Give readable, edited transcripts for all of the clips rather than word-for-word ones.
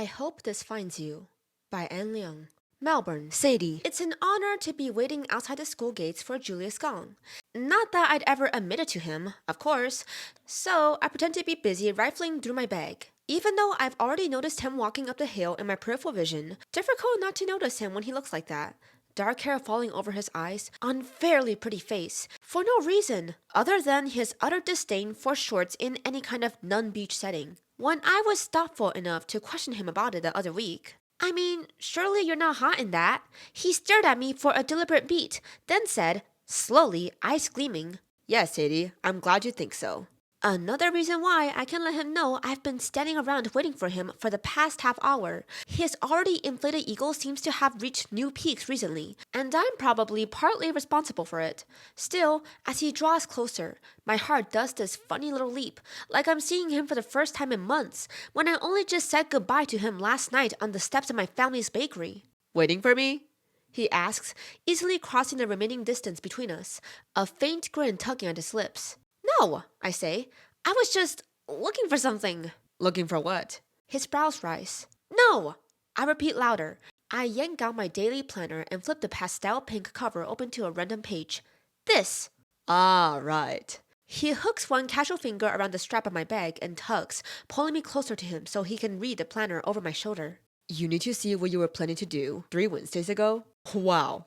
I hope this finds you. By Liang. Melbourne, Sadie. It's an honor to be waiting outside the school gates for Julius Gong. Not that I'd ever admitted to him, of course, so I pretend to be busy rifling through my bag. Even though I've already noticed him walking up the hill in my peripheral vision, difficult not to notice him when he looks like that. Dark hair falling over his eyes, unfairly pretty face, for no reason other than his utter disdain for shorts in any kind of non-beach setting. When I was thoughtful enough to question him about it the other week, I mean, surely you're not hot in that. He stared at me for a deliberate beat, then said, slowly, eyes gleaming, "Yes, Sadie, I'm glad you think so." Another reason why I can let him know I've been standing around waiting for him for the past half hour. His already inflated ego seems to have reached new peaks recently, and I'm probably partly responsible for it. Still, as he draws closer, my heart does this funny little leap, like I'm seeing him for the first time in months, when I only just said goodbye to him last night on the steps of my family's bakery. "Waiting for me?" he asks, easily crossing the remaining distance between us, a faint grin tugging at his lips. "No," I say. "I was just looking for something." "Looking for what?" His brows rise. "No!" I repeat louder. I yank out my daily planner and flip the pastel pink cover open to a random page. "This." "Ah, right." He hooks one casual finger around the strap of my bag and tugs, pulling me closer to him so he can read the planner over my shoulder. "You need to see what you were planning to do 3 Wednesdays ago?" Wow,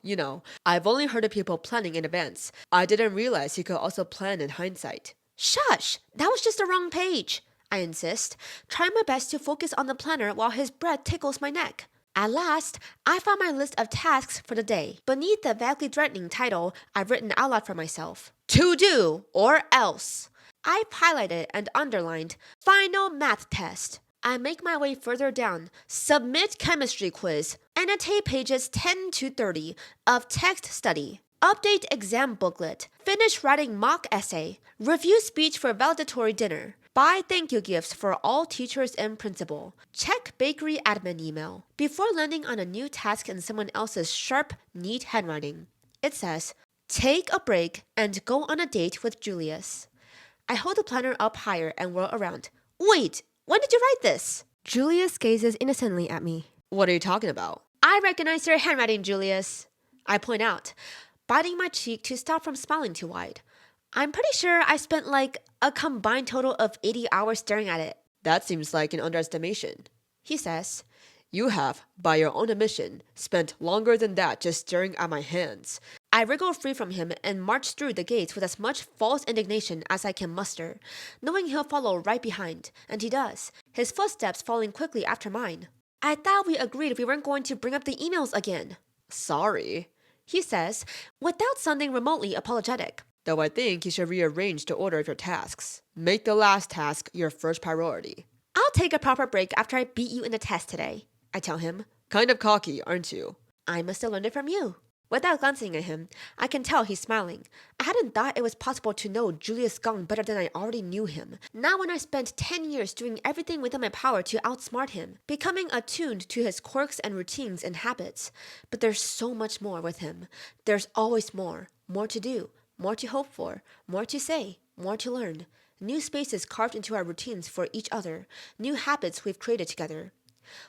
I've only heard of people planning in advance. I didn't realize you could also plan in hindsight. "Shush! That was just the wrong page," I insist, trying my best to focus on the planner while his breath tickles my neck. At last, I found my list of tasks for the day. Beneath the vaguely threatening title, I've written out loud for myself, "To do or else." I've highlighted and underlined, "Final math test." I make my way further down, submit chemistry quiz, annotate pages 10 to 30 of text study, update exam booklet, finish writing mock essay, review speech for valedictory dinner, buy thank you gifts for all teachers and principal, check bakery admin email, before landing on a new task in someone else's sharp, neat handwriting. It says, "Take a break and go on a date with Julius." I hold the planner up higher and whirl around. "Wait! When did you write this?" Julius gazes innocently at me. "What are you talking about?" "I recognize your handwriting, Julius," I point out, biting my cheek to stop from smiling too wide. "I'm pretty sure I spent like a combined total of 80 hours staring at it." "That seems like an underestimation," he says. "You have, by your own admission, spent longer than that just staring at my hands." I wriggle free from him and march through the gates with as much false indignation as I can muster, knowing he'll follow right behind, and he does, his footsteps following quickly after mine. "I thought we agreed we weren't going to bring up the emails again." "Sorry," he says, without sounding remotely apologetic. "Though I think you should rearrange the order of your tasks. Make the last task your first priority." "I'll take a proper break after I beat you in the test today," I tell him. "Kind of cocky, aren't you?" "I must have learned it from you." Without glancing at him, I can tell he's smiling. I hadn't thought it was possible to know Julius Gong better than I already knew him. Not when I spent 10 years doing everything within my power to outsmart him, becoming attuned to his quirks and routines and habits. But there's so much more with him. There's always more. More to do. More to hope for. More to say. More to learn. New spaces carved into our routines for each other. New habits we've created together.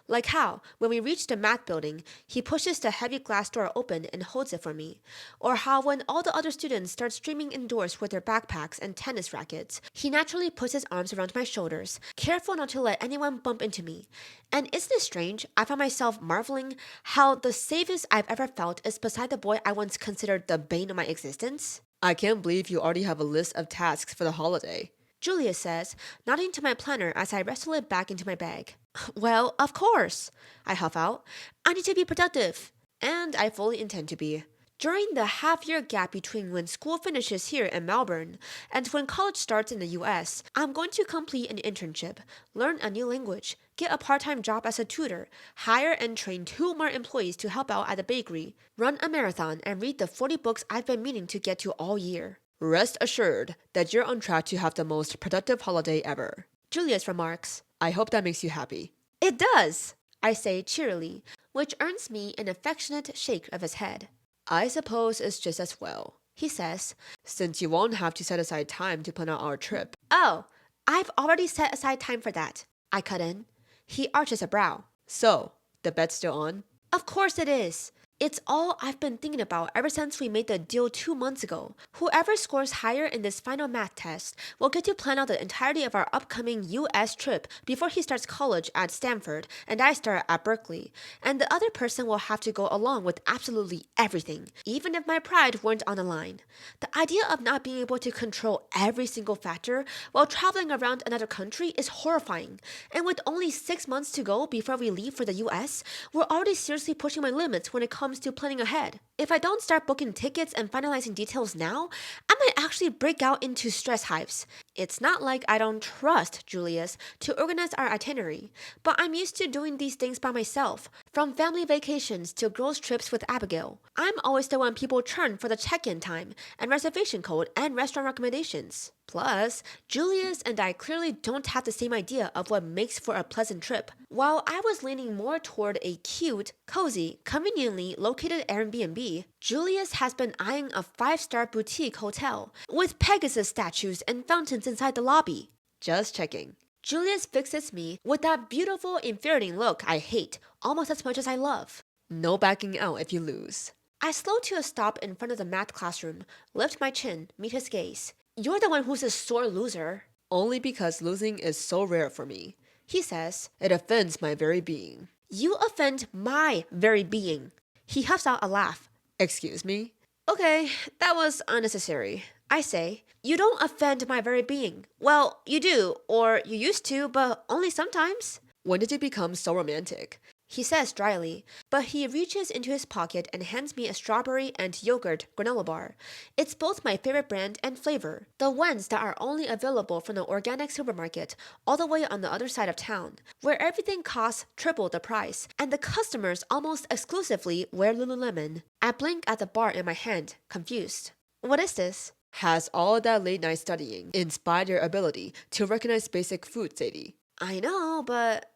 Like how, when we reach the math building, he pushes the heavy glass door open and holds it for me. Or how when all the other students start streaming indoors with their backpacks and tennis rackets, he naturally puts his arms around my shoulders, careful not to let anyone bump into me. And isn't it strange? I found myself marveling how the safest I've ever felt is beside the boy I once considered the bane of my existence. "I can't believe you already have a list of tasks for the holiday," Julius says, nodding to my planner as I wrestle it back into my bag. "Well, of course," I huff out. "I need to be productive." And I fully intend to be. During the half-year gap between when school finishes here in Melbourne and when college starts in the US, I'm going to complete an internship, learn a new language, get a part-time job as a tutor, hire and train 2 more employees to help out at the bakery, run a marathon, and read the 40 books I've been meaning to get to all year. "Rest assured that you're on track to have the most productive holiday ever," Julius remarks. "I hope that makes you happy." "It does," I say cheerily, which earns me an affectionate shake of his head. "I suppose it's just as well," he says, "since you won't have to set aside time to plan out our trip." "Oh, I've already set aside time for that," I cut in. He arches a brow. So, the bet's still on? Of course it is. It's all I've been thinking about ever since we made the deal 2 months ago. Whoever scores higher in this final math test will get to plan out the entirety of our upcoming US trip before he starts college at Stanford and I start at Berkeley. And the other person will have to go along with absolutely everything, even if my pride weren't on the line. The idea of not being able to control every single factor while traveling around another country is horrifying. And with only 6 months to go before we leave for the US, we're already seriously pushing my limits when it comes to planning ahead. If I don't start booking tickets and finalizing details now, I might actually break out into stress hives. It's not like I don't trust Julius to organize our itinerary, but I'm used to doing these things by myself, from family vacations to girls' trips with Abigail. I'm always the one people turn for the check-in time and reservation code and restaurant recommendations. Plus, Julius and I clearly don't have the same idea of what makes for a pleasant trip. While I was leaning more toward a cute, cozy, conveniently located Airbnb, Julius has been eyeing a 5-star boutique hotel with Pegasus statues and fountains inside the lobby. Just checking. Julius fixes me with that beautiful, infuriating look I hate almost as much as I love. No backing out if you lose. I slow to a stop in front of the math classroom, lift my chin, meet his gaze. You're the one who's a sore loser. Only because losing is so rare for me. He says, It offends my very being. You offend my very being. He huffs out a laugh. Excuse me? Okay, that was unnecessary. I say, you don't offend my very being. Well, you do, or you used to, but only sometimes. When did you become so romantic? He says dryly, but he reaches into his pocket and hands me a strawberry and yogurt granola bar. It's both my favorite brand and flavor, the ones that are only available from the organic supermarket all the way on the other side of town, where everything costs triple the price, and the customers almost exclusively wear Lululemon. I blink at the bar in my hand, confused. What is this? Has all that late night studying inspired your ability to recognize basic food, Sadie? I know, but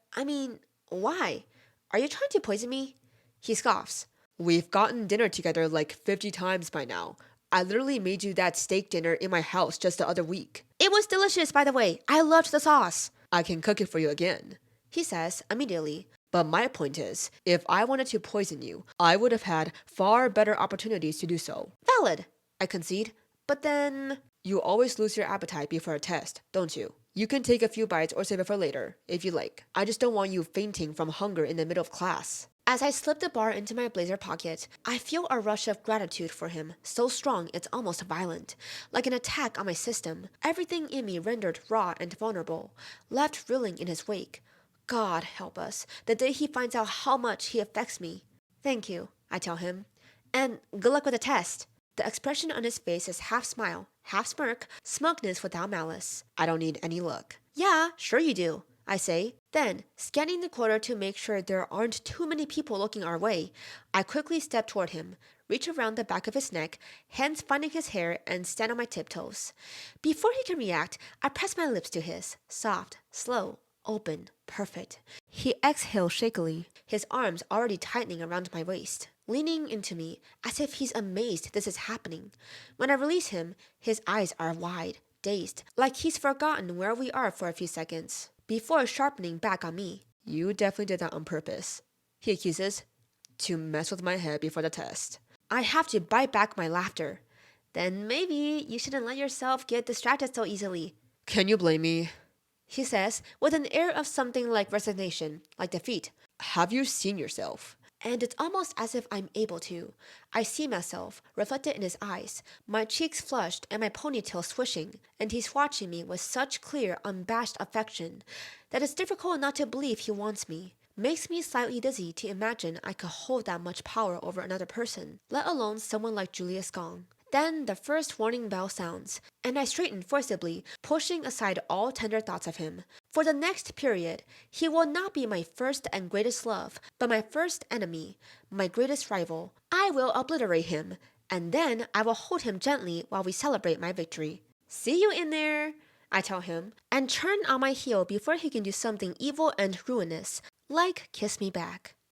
why? Are you trying to poison me? He scoffs. We've gotten dinner together like 50 times by now. I literally made you that steak dinner in my house just the other week. It was delicious, by the way. I loved the sauce. I can cook it for you again, He says immediately. But my point is, if I wanted to poison you, I would have had far better opportunities to do so. Valid, I concede. But then... You always lose your appetite before a test, don't you? You can take a few bites or save it for later, if you like. I just don't want you fainting from hunger in the middle of class. As I slip the bar into my blazer pocket, I feel a rush of gratitude for him, so strong it's almost violent. Like an attack on my system, everything in me rendered raw and vulnerable, left reeling in his wake. God help us, the day he finds out how much he affects me. Thank you, I tell him. And good luck with the test. The expression on his face is half smile, half smirk, smugness without malice. I don't need any luck. Yeah, sure you do, I say. Then, scanning the corridor to make sure there aren't too many people looking our way, I quickly step toward him, reach around the back of his neck, hands finding his hair, and stand on my tiptoes. Before he can react, I press my lips to his, soft, slow, open, perfect. He exhales shakily, his arms already tightening around my waist, leaning into me as if he's amazed this is happening. When I release him, his eyes are wide, dazed, like he's forgotten where we are for a few seconds, before sharpening back on me. You definitely did that on purpose, he accuses, to mess with my head before the test. I have to bite back my laughter. Then maybe you shouldn't let yourself get distracted so easily. Can you blame me? He says, with an air of something like resignation, like defeat. Have you seen yourself? And it's almost as if I'm able to. I see myself, reflected in his eyes, my cheeks flushed and my ponytail swishing, and he's watching me with such clear, unabashed affection that it's difficult not to believe he wants me. Makes me slightly dizzy to imagine I could hold that much power over another person, let alone someone like Julius Gong. Then the first warning bell sounds, and I straighten forcibly, pushing aside all tender thoughts of him. For the next period, he will not be my first and greatest love, but my first enemy, my greatest rival. I will obliterate him, and then I will hold him gently while we celebrate my victory. See you in there, I tell him, and turn on my heel before he can do something evil and ruinous, like kiss me back.